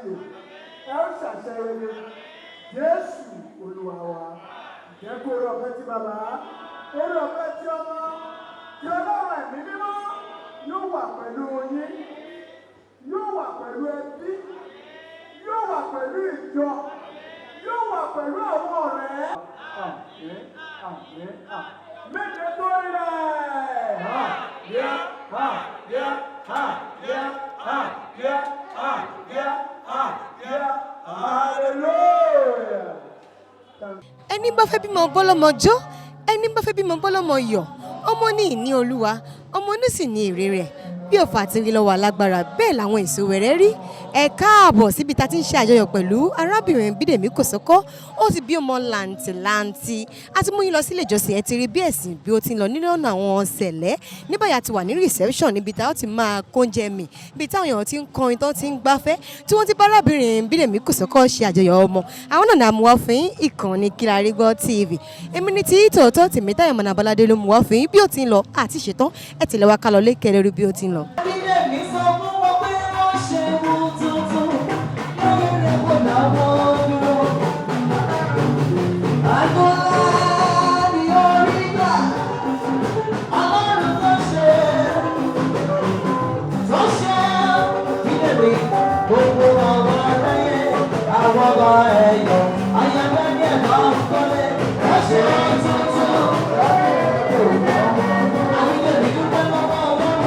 ìyè ẹ ó ṣàṣeyọrí Jésù Olúwa wa. Jẹ́ kó orí ọ̀fẹ́ tí bàbá orí ọ̀fẹ́ tí ọmọ tí Ọlọ́run ẹ̀mí mímọ́ yóò wà pẹ̀lú yín, yóò wà pẹ̀lú ẹbí, yóò wà pẹ̀lú ìjọ, yóò wà pẹ̀lú àwọn ọ̀rẹ́. Àmín, àmín, àmín. Méje tó rí rẹ̀. Hallelujah. Ẹni bá fẹ́ bímọ bọ́lọ́mọ jó, ẹni bá fẹ́ bímọ bọ́lọ́mọ yọ̀, ọmọ ní ìní Olúwa, ọmọ ní sì ní èrè rẹ̀. Bí ọ̀fà àti rí lọ́wọ́ alágbára bẹ́ẹ̀ làwọn èso wẹ̀rẹ̀ rí. Ẹ káàbọ̀ síbi tá ti ń ṣe àjọyọ̀ pẹ̀lú arábìnrin Bidemi kosoko. Ó ti bí ọmọ làǹtìlanti. A ti mú yín lọ sílé ìjọsìn, ẹ ti rí bí ẹ̀sìn bí ó ti ń lọ nínú ọ̀nà àwọn ṣẹ̀lẹ̀. Ní báyìí a ti wà ní reception níbi tá ó ti máa kóúnjẹ mì, níbi táwọn èèyàn ti ń kọrin tó ti ń gbáfẹ́, tí wọ́n ti bá arábìnrin Bidemi kosoko ṣe àjọyọ̀ ọmọ. Àwọn náà mú wá fún ìkànnì Kilarigbo TV. Èmi ní ti tòótọ́ Tèmítáyọ̀ Mọ̀nàbọ́ládé ló mú wá fún yín bí ó ti ń lọ àti ṣetán. Ẹ tẹ̀lé wa ká lọ lékè lórí bí ó ti ń lọ. Bidemi sọ fún wọn pé wọ́n ṣe mú tuntun lórí rẹ̀ kò dáwọ́ dúró. Àgbọ̀lá ni orí gbà, Ọlọ́run tó ṣe Bidemi gbogbo àwọn aráyé àwọn ọba ẹ̀yọ́ ayẹyẹ máa ń kọ́lé wọ́n ṣe tuntun. Bidemi dúpẹ́ lọ́wọ́ Ọlọ́run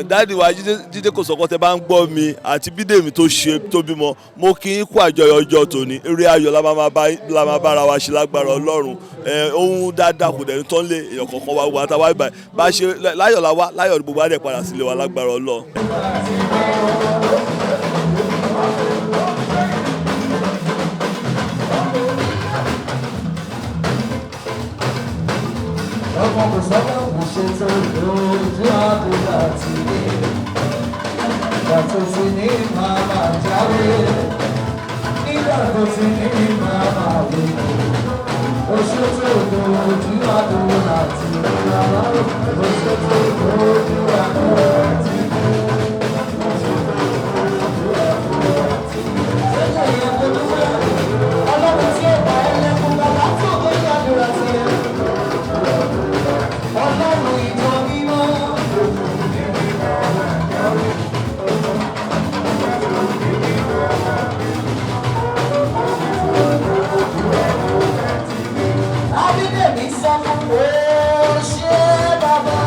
dáàdi wa Jídé Kòsọ́kọ́ tẹ bá ń gbọ́ mi àti Bídèmí tó ṣe tó bímọ mo kí n kú àjọyọ̀ ọjọ́ tòní eré ayọ̀ la máa bára wa ṣe lágbára Ọlọ́run ohun dáadáa kò dẹ̀ ní tán lé èèyàn kọ̀ọ̀kan wa gbogbo àtàwọn ìgbà bá ṣe láyọ̀ la wá láyọ̀ gbogbo àdẹ̀ padà sílé wa lágbára Ọlọ́run. Ọmọ kò sọ́kọ̀ kò ṣe tó lójú àdúrà tí nígbà tó ti ní màmá jáwé nígbà tó ti ní màmá wé oṣù tó lójú àdúrà tí oṣù tó lójú àdúrà tí ṣẹlẹ̀ yẹn kò dúpẹ́ Ọlọ́run tí ó bá ẹlẹ́kùn bàbá tó lójú àdúrà tí Ọlọ́run ìjọ mímọ́. Bidemi sọ fún ó ṣe bàbá.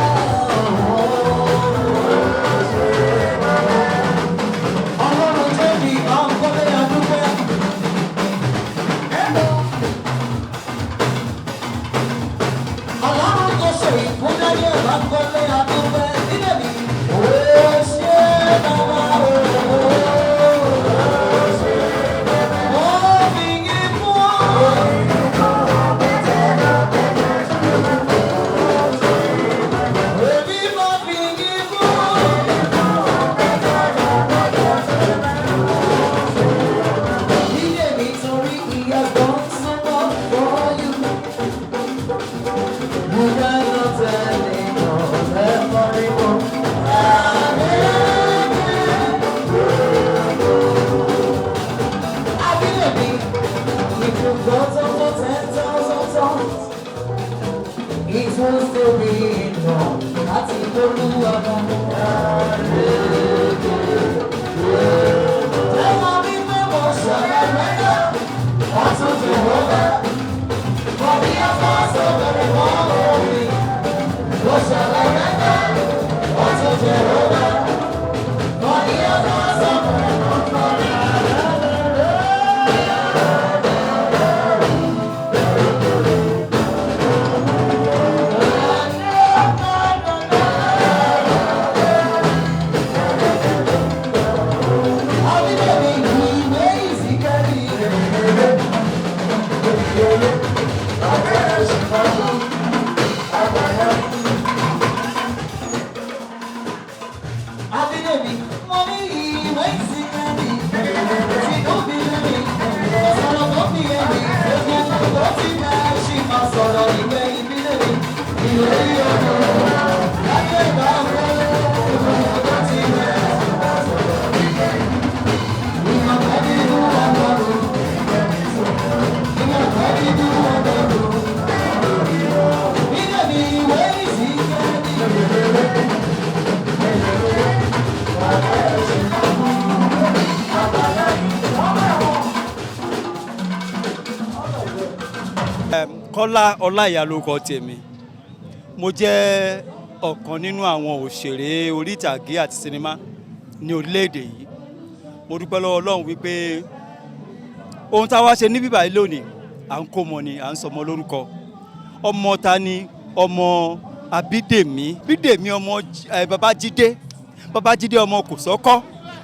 will still be enough. Láti Olúwa mọ́. Tẹ́wọ́ mi pé mo ṣọ̀rọ̀ mẹ́ta, wọ́n tún fi wọ́n bá. Mo ní ọmọ sọ̀rọ̀ mọ́ omi, mo ṣọ̀rọ̀ mẹ́ta, wọ́n tún fi wọ́n bá. Mo ní ọmọ sọ̀rọ̀ mọ́ omi. Kọ́lá Ọláìyá lórúkọ tèmi. Mo jẹ́ ọ̀kan nínú àwọn òṣèré orí ìtàgé àti sinimá ní orílẹ̀-èdè yìí. Mo dúpẹ́ lọ́wọ́ Ọlọ́run wípé ohun tá a wá ṣe ní bíbá yìí lónìí à ń kó mọ ni, à ń sọmọ lórúkọ. Ọmọ ta ni? Ọmọ Bidemi ọmọ Babájídé ọmọ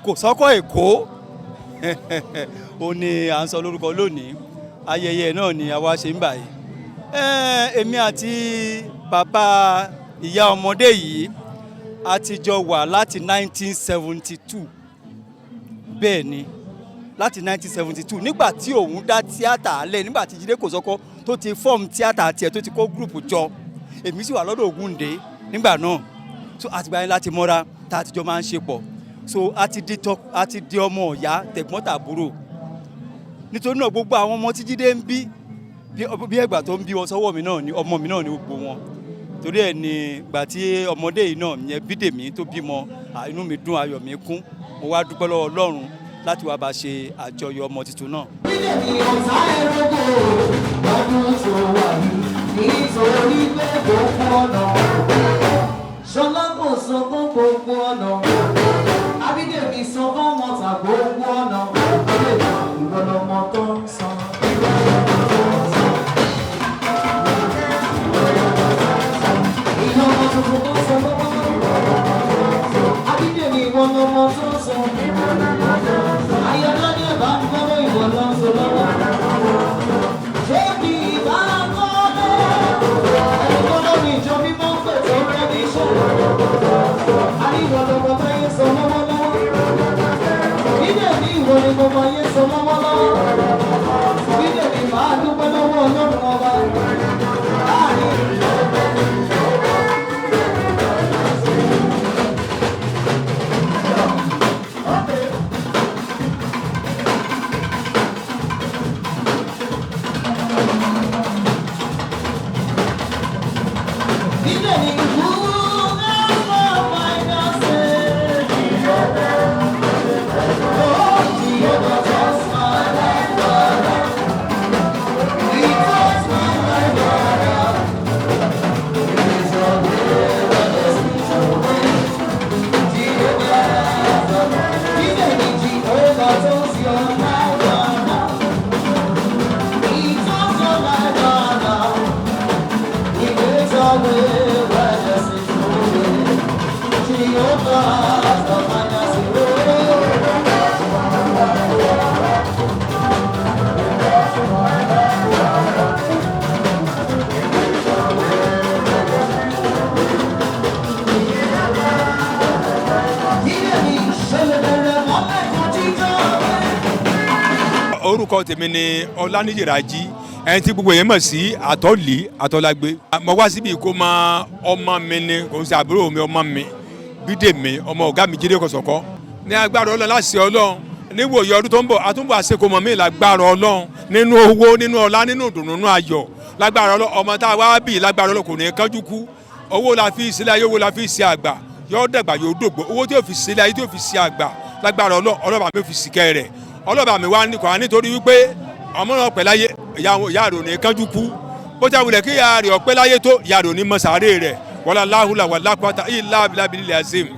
Kòsọ́kọ́ Èkó. Ó ní à ń sọ lórúkọ lónìí. Ayẹyẹ náà ni a wá ṣe ń báyìí. Èmi àti bàbá ìyá ọmọdé yìí a ti jọ wà láti 1972. Bẹ́ẹ̀ ni, láti 1972 nígbà tí òun dá tíátà alẹ́, nígbà tí Jídé Kòsọ́kọ́ tó ti fọ́ọ̀mù tíátà tiẹ̀ tó ti kó gúrùpù jọ. Èmi sì wà lọ́dọ̀ Ògúndé nígbà náà. So àtìgbà yẹn láti mọ́ra tá a ti jọ máa ń ṣe pọ̀. So a ti di ọmọ ọ̀yá tẹ̀gbọ́n tàbúrò. Nítorí náà gbogbo àwọn ọmọ tí Jídé ń bí ẹgbà tó ń bí wọn sọ́wọ́ mi náà ni ọmọ mi náà ni gbogbo wọn. Torí ẹ̀ ni ìgbà tí ọmọdé yìí náà yẹn Bídèmí tó bímọ, inú mi dùn, ayọ̀ mi kún. Mo wá dúpẹ́ lọ́wọ́ Ọlọ́run láti wá bá ṣe àjọyọ̀ ọmọ tuntun náà. Bídèmí ọ̀tá ẹ̀rọ̀gbò lọ́dún tó wà nítorí pé gbogbo ọ̀nà Ṣọlá kò sọ fún gbogbo ọ̀nà. Abídèmí sọ fún wọn tà gbogbo ọ̀nà. Ìrọ̀lọ́mọ tó ń san. Ìlọ́mọ tuntun tó sọ lọ́wọ́. Abídèmí ìwọ̀lọ́mọ tó ń sọ. Ayọ̀dá ní ẹ̀bá ń gbọ́dọ̀ ìwọ̀lọ́ sọ lọ́wọ́. Ṣé bí ìbá ń kọ́lé? Ẹni gbọ́dọ̀ ní ìjọ mímọ́ ń pè tó rẹ́ ní ìṣòro. Àríwọ̀lọ́mọ tó yẹ sọ lọ́wọ́lọ́wọ́. Bídèmí ìwọ ni gbogbo ayé sọ lọ́wọ́lọ́wọ́. Bídèmí máa dúpẹ́ lọ́wọ́ Ọlọ́run ọba. Orúkọ tèmi ni Ọlánìjìràjí, ẹni tí gbogbo yẹn mọ̀ sí Àtọ́lágbé. Mo wá síbi ìkómọ ọmọ mi ni, kò ń ṣe àbúrò mi, ọmọ mi Bídèmí ọmọ ọ̀gá mi Jídé Kòsọ́kọ́. Ní agbára Ọlọ́run láti ṣe Ọlọ́run níwòye ọdún tó ń bọ̀ àtúnbọ̀ àṣekọmọ mi lágbára Ọlọ́run nínú owó, nínú ọlá, nínú ìdùnnú, nínú ayọ̀ lágbára Ọlọ́run ọmọ tá a wá bí lágbára Ọlọ́run kò ní kánjú kú owó la fi sílẹ̀ ayé owó la fi ṣe àgbà yóò dàgbà yóò dògbò owó tí yóò fi sílẹ̀ ayé tí yóò fi ṣe àgbà lágbára Ọlọ́run mi fi sìkẹ́ rẹ̀ Ọlọ́run mi wá kọ́ nítorí wípé ọmọ náà pẹ́ láyé ìyá rẹ̀ ò ní kánjú kú bó ti wulẹ̀ kí ìyá rẹ̀ ọ̀pẹ́ láyé tó ìyá rẹ̀ ò ní mọ sàárè rẹ̀ wala láhùlà wala quwwata illa billahi azim.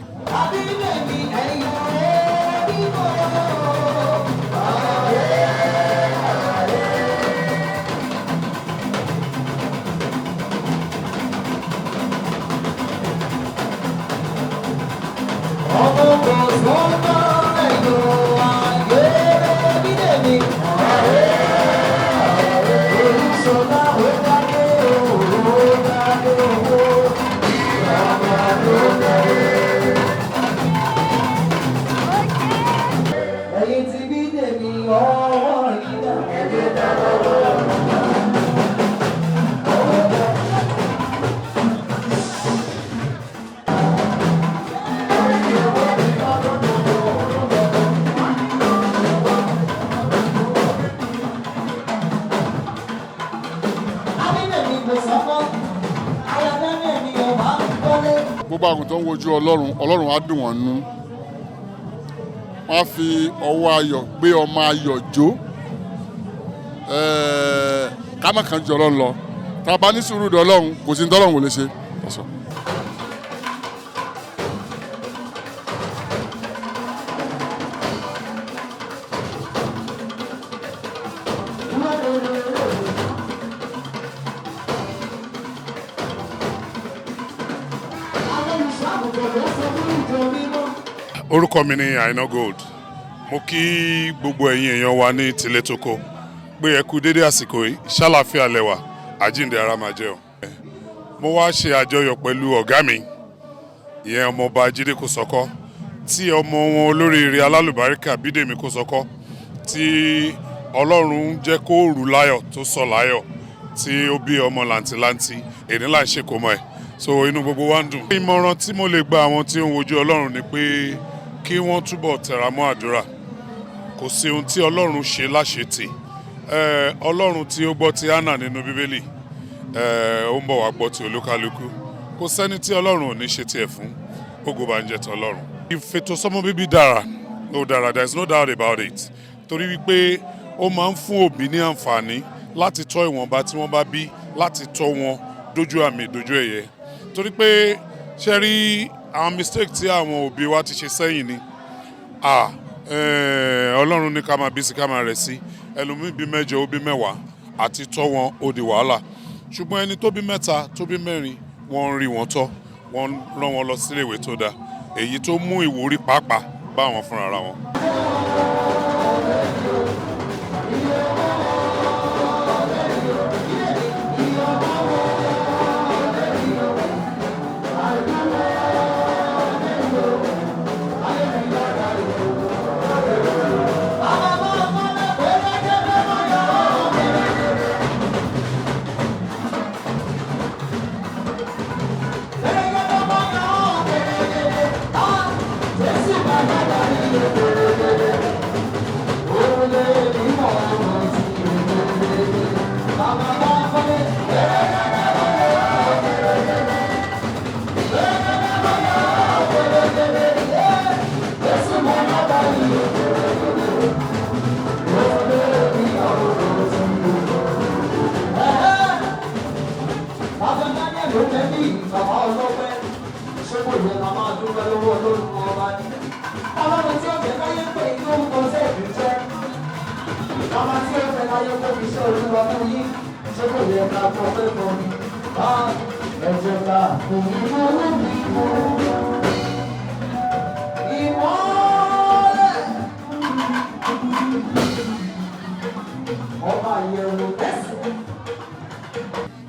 gbogbo àgùntàn ń wojú ọlọ́run á dùn wọ́n nú wọ́n á fi ọwọ́ ayọ̀ gbé ọmọ ayọ̀ jó ká má kàn jọ ọlọ́run lọ tá a bá ní sùúrù dọ̀ ọlọ́run kò sí ní tọ́lọ́run ò lè ṣe. orúkọ mi ni Àìná Gold mo kí gbogbo ẹ̀yin èèyàn wa ní tilé tóko pé ẹ kú dédé àsìkò yìí ṣàlàáfíà lẹ́wà àjíǹde ara máa jẹ́ o. mo wá ṣe àjọyọ̀ pẹ̀lú ọ̀gá mi ìyẹn ọmọọba Bidemi kosoko tí ọmọ wọn olóríire alálùbáríkà Bidemi kosoko tí Ọlọ́run jẹ́ kó rù láyọ̀ tó sọ láyọ̀ tí ó bí ọmọ làǹtìlanti èní là ń ṣe kó mọ́ ẹ̀ so inú gbogbo wa ń dùn. ìmọ̀ràn tí mo lè gba àwọn tí ó ń wojú Ọlọ́run ni pé kí wọ́n túbọ̀ tẹra mọ́ àdúrà kò sí ohun tí Ọlọ́run ṣe láṣetì Ọlọ́run tí ó gbọ́ ti Hánà nínú Bíbélì ó ń bọ̀ wá gbọ́ ti olúkálukú kò sẹ́ni tí Ọlọ́run ò ní ṣe tiẹ̀ fún ògo bá ń jẹ́ tọ́lọ́run. ìfètòsọ́mọ bíbí dára ó dára there is no doubt about it torí wípé ó máa ń fún òbí ní àǹfààní láti tọ́ ìwọ̀nba tí wọ́n bá bí láti tọ́ wọn dójú àmì dójú ẹ̀yẹ torí pé ṣe rí àwọn mistake tí àwọn òbí wa ti ṣe sẹ́yìn ni Ọlọ́run ní ká máa bí sí ká máa rẹ̀ sí ẹlòmíì bí 8 ó bí 10 àti tọ́ wọn ó di wàhálà ṣùgbọ́n ẹni tó bí 3 tó bí 4 wọ́n ń rí wọn tọ́ wọ́n rán wọn lọ sílé ìwé tó dáa èyí tó mú ìwúrí pàápàá bá wọn fúnra ra wọn.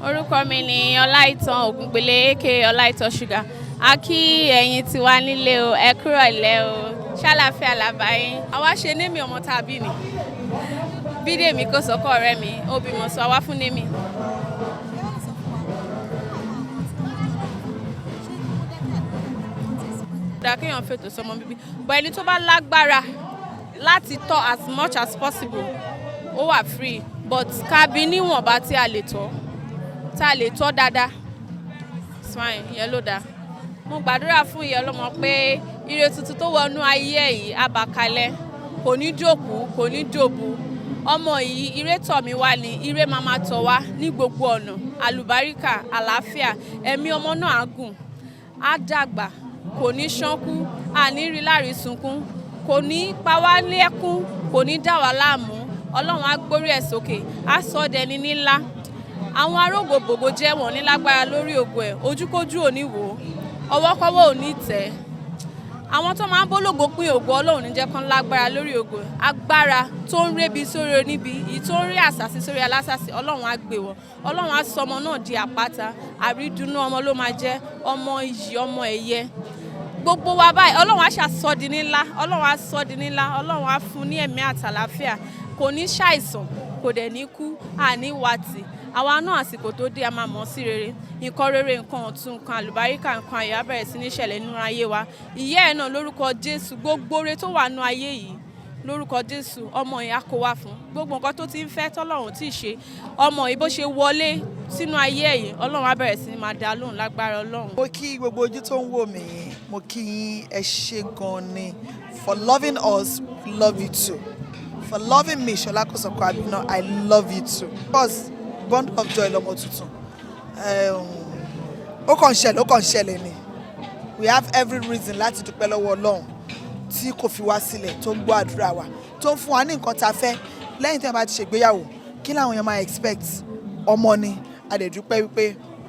orúkọ mi ni Ọláìtàn Ògúngbélé aka Ọláìtàn Sugar a kí ẹ̀yin tiwa nílé o ẹ kúrò ilé o ṣàlàáfíà làbáyé àwa ṣe némi ọmọ tàbí ni Bidemi kosoko ọ̀rẹ́ mi ó bímọ sọ àwa fún némi. dáa kéèyàn fètò sọmọ bíbí but ẹni tó bá lágbára láti tọ́ as much as possible ó wà free but ká bí níwọ̀nba tí a lè tọ́ tá a lè tọ́ dáadáa fine ìyẹn ló dáa. Mo gbàdúrà fún ìyá ọlọ́mọ pé ire tuntun tó wọnú ayé yìí àbàkalẹ̀ kò ní dòkú kò ní dòbu. Ọmọ yìí ire tọ̀ mí wá ní ire máa máa tọ̀ wá ní gbogbo ọ̀nà àlùbáríkà àlàáfíà ẹ̀mí ọmọ náà á gùn á dàgbà kò ní ṣánkú àní rí lárí sunkún kò ní pa wá lẹ́kún kò ní dà wá láàmú Ọlọ́run á gbórí ẹ̀ sókè á sọ ọ́ dẹni nílá. Àwọn arógbòbògbò jẹ́ wọ́n ní lágbára lórí ògo ẹ̀ ojúkójú ò ní wò ó ọwọ́kọ́wọ́ ò ní tẹ̀. Àwọn tó máa ń bólógo pín ògo Ọlọ́run ní jẹ́ kán lágbára lórí ògo agbára tó ń rébi sórí oníbi èyí tó ń rí àṣàsí sórí alásàsí Ọlọ́run á gbé wọ̀ Ọlọ́run á sọ ọmọ náà di àpáta àrídùnnú ọmọ ló máa jẹ́ ọmọ iyì ọmọ ẹ̀yẹ gbogbo wa báyìí Ọlọ́run á ṣàsọ di ńlá Ọlọ́run á sọ di ńlá Ọlọ́run á fún ní ẹ̀mí àtàlàáfíà kò ní ṣàìsàn kò dẹ̀ ní kú àní wàtì àwa náà àsìkò tó dé a máa mọ̀ sí rere nǹkan rere nǹkan ọ̀tun nǹkan àlùbáríkà nǹkan ayọ̀ á bẹ̀rẹ̀ sí ní ṣẹlẹ̀ nínú ayé wa ìyá ẹ̀ náà lórúkọ Jésù gbogbo ore tó wà nínú ayé yìí lórúkọ Jésù ọmọ yìí á kó wá fún gbogbo nǹkan tó ti ń fẹ́ tọ́lọ́run tí ì ṣe ọmọ yìí bó ṣe wọlé sínú ayé yìí Ọlọ́run á bẹ̀rẹ̀ sí ní máa dá lóhùn lágbára Ọlọ́run. mo kí gbogbo ojú tó ń wò mí mo kí yín ẹ ṣé gan ni for loving us we love you too for loving me Ṣọlá Kòsọ́kọ́ Àbínà I love you too because bond of joy lọmọ tuntun ó kàn ṣẹlẹ̀ ni we have every reason láti dúpẹ́ lọ́wọ́ Ọlọ́run tí kò fi wá sílẹ̀ tó ń gbọ́ àdúrà wa tó ń fún wa ní nǹkan tá a fẹ́ lẹ́yìn tí wọ́n bá ti ṣègbéyàwó kí làwọn èèyàn máa expect ọmọ ni a dẹ̀ dúpẹ́ wípé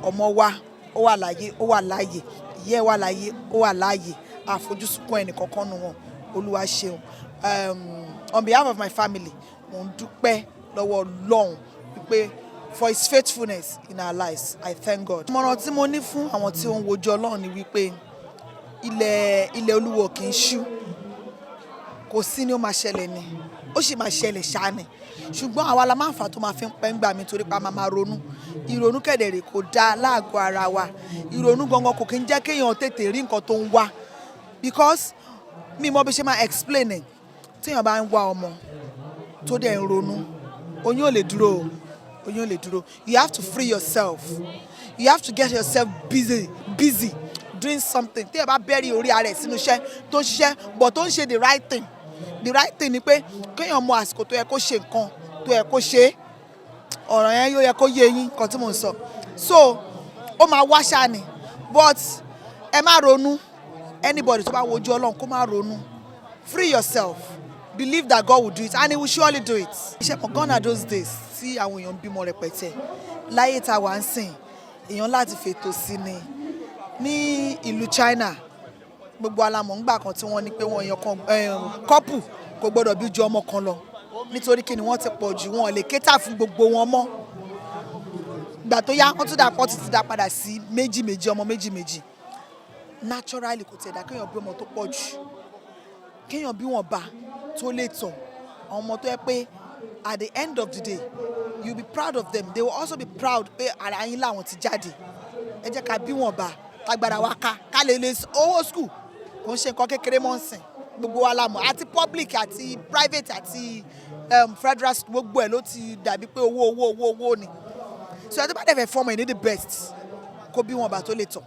ọmọ wa ó wà láyé ó wà láàyè ìyá ẹ̀ wà láyé ó wà láàyè àfojúsùnkún ẹnì kankan nù wọn Olúwa ṣeun on behalf of my family mo ń dúpẹ́ lọ́wọ́ Ọlọ́run wípé for his faithfulness in our lives I thank God. Ìmọ̀ràn tí mo ní fún àwọn tí ó ń wojú Ọlọ́run ni wípé ilẹ̀ Olúwa kì í ṣú kò sí ni ó máa ṣẹlẹ̀ ni ó sì máa ṣẹlẹ̀ ṣáá ni ṣùgbọ́n àwa la máa ń fà tó máa fi ń pẹ́ ń gbà mí torí pa máa ronú ìrònú kẹ̀dẹ̀rẹ̀ kò dáa láàgọ́ ara wa ìrònú gangan kò kí ń jẹ́ kéèyàn tètè rí nǹkan tó ń wá because mi mọ bí ṣe máa explain ẹ̀ téèyàn bá ń wá ọmọ tó dẹ̀ ń ronú oyún ò lè dúró o. You have to free yourself. You have to get yourself busy doing something. Tí ẹ bá bẹ́rí orí ara ẹ̀ sínú iṣẹ́ tó ń ṣiṣẹ́ but tó ń ṣe the right thing. The right thing ni pé kéèyàn mọ àsìkò tó yẹ kó ṣe nǹkan tó yẹ kó ṣe ọ̀rọ̀ yẹn yóò yẹ kó yé yín nǹkan tí mò ń sọ. So ó máa wá ṣáà ni but ẹ má ronú anybody tó bá wojú Ọlọ́run kó má ronú. Free yourself. Believe that God will do it and he will surely do it. Iṣẹ́ mọ̀ gone are those days tí àwọn èèyàn bímọ rẹpẹtẹ láyé tá a wà ń sìn èèyàn láti fètò sí ni ní ìlú China gbogbo alamọ̀ ńgbà kan tí wọ́n ní pé wọ́n yan kan couple kò gbọ́dọ̀ bí ju ọmọ kan lọ nítorí kí ni wọ́n ti pọ̀ jù wọn lè kétà fún gbogbo wọn mọ́ ìgbà tó yá wọ́n tún dà pọ̀ títí dá padà sí méjì ọmọ méjì naturally kò tẹ̀dá kéèyàn bí ọmọ tó pọ̀ jù kéèyàn bí wọn bá tó lè tàn àwọn ọmọ tó yẹ pé at the end of the day you be proud of them they will also be proud pé ara yín làwọn ti jáde ẹ jẹ́ ká bí wọn bá tagbara wa ká lè owó school kò ń ṣe nǹkan kékeré mọ́ ń sìn gbogbo wa la mọ̀ àti public àti private àti federal school gbogbo ẹ̀ ló ti dàbí pé owó ni so ẹ tó bá dẹ̀ fẹ́ fọ́mọ ẹ̀ ní the best kó bí wọn bá tó lè tàn.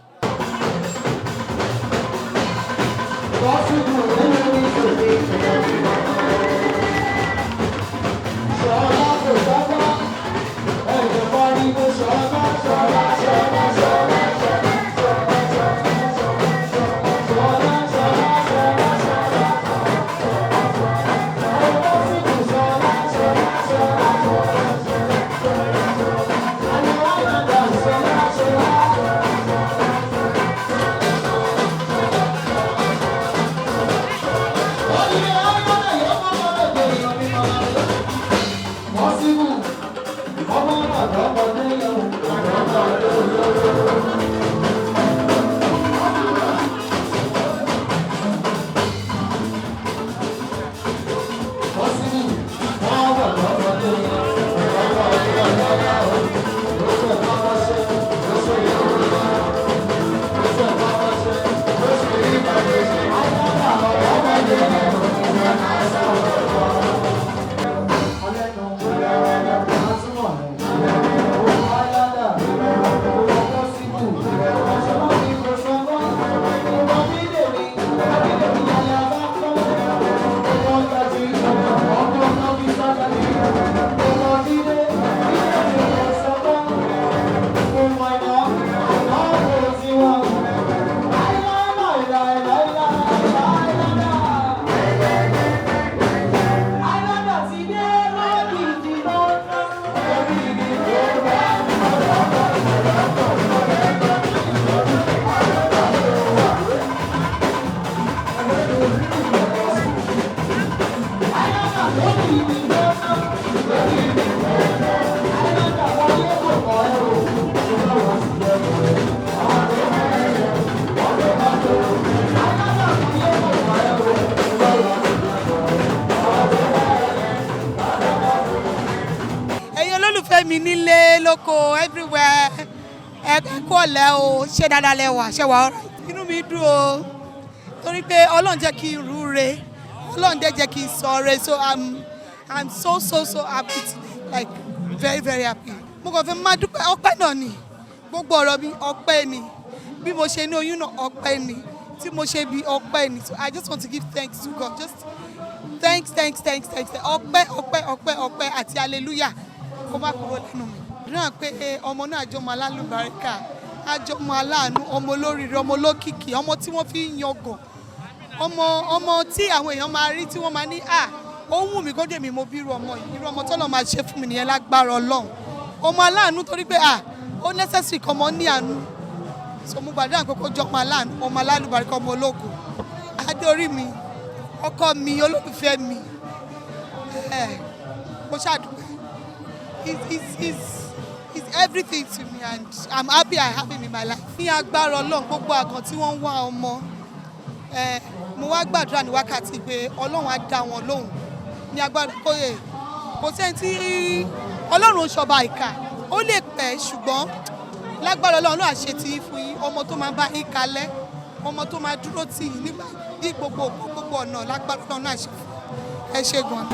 Possible. olólùfẹ́ mi nílé lóko everywhere ẹ kú ọ̀lẹ́ o ṣé dáadáa lẹ wà ṣé wà inú mi dùn o torí pé Ọlọ́run jẹ́ kí n rúre Ọlọ́run dẹ̀ jẹ́ kí n sọ̀rọ̀ so I'm so happy today, like very happy. Mo kàn fẹ́ máa dúpẹ́ ọpẹ́ náà ni gbogbo ọ̀rọ̀ mi ọpẹ́ ni bí mo ṣe ní oyún náà ọpẹ́ ni tí mo ṣe bí ọpẹ́ ni so I just want to give thanks to God just thanks ọpẹ́ àti hallelujah kó má kúrò lẹ́nu mi. Náà pé ọmọ náà jọmọ alálùbáríkà àjọmọ aláàánú ọmọ olóríire ọmọ olókìkí ọmọ tí wọ́n fi ń yangàn ọmọ tí àwọn èèyàn máa rí tí wọ́n máa ní ó wù mí kó dé mi mo bí irú ọmọ yìí irú ọmọ tọ́lọ́ máa ṣe fún mi nìyẹn lágbára Ọlọ́run ọmọ aláàánú torí pé ó necessary kọ́ ọmọ ní àánú so mo gbàdúrà pé kó jọ ọmọ aláàánú ọmọ alálùbáríkà ọmọ ológo adórí mi ọkọ mi olólùfẹ́ mi mo ṣàdúpẹ́ is everything to me and I'm happy I have him in my life. Ní agbára Ọlọ́run gbogbo àgàn tí wọ́n ń wá ọmọ mo wá gbàdúrà ní wákàtí pé Ọlọ́run á dá wọn lóhùn ní agbára kò sẹ́ni tí Ọlọ́run ṣọba ìkà ó lè pẹ́ ṣùgbọ́n lágbára Ọlọ́run á ṣe tí fún yín ọmọ tó máa bá yín kalẹ̀ ọmọ tó máa dúró tì yín nígbà ní gbogbo ọ̀nà lágbára Ọlọ́run á ṣe fún ẹ ṣe gan.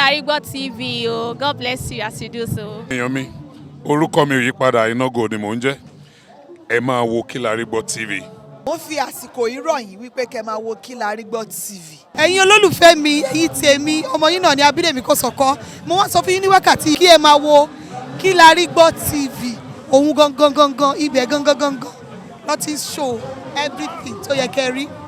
Kilarigbo TV o God bless you as you do so. èèyàn mi orúkọ mi ò yí padà Inago ni mò ń jẹ́ ẹ máa wo Kilarigbo TV. mo fi àsìkò yìí rọ̀ yín wípé kẹ́ máa wo Kilarigbo TV. ẹ̀yin olólùfẹ́ mi ẹ̀yin tèmi ọmọ yín náà ní Bidemi kosoko mo wá sọ fún yín ní wákàtí kí ẹ máa wo Kilarigbo TV òun gangan ibẹ̀ gangan ló ti show everything tó yẹ kẹ́ rí.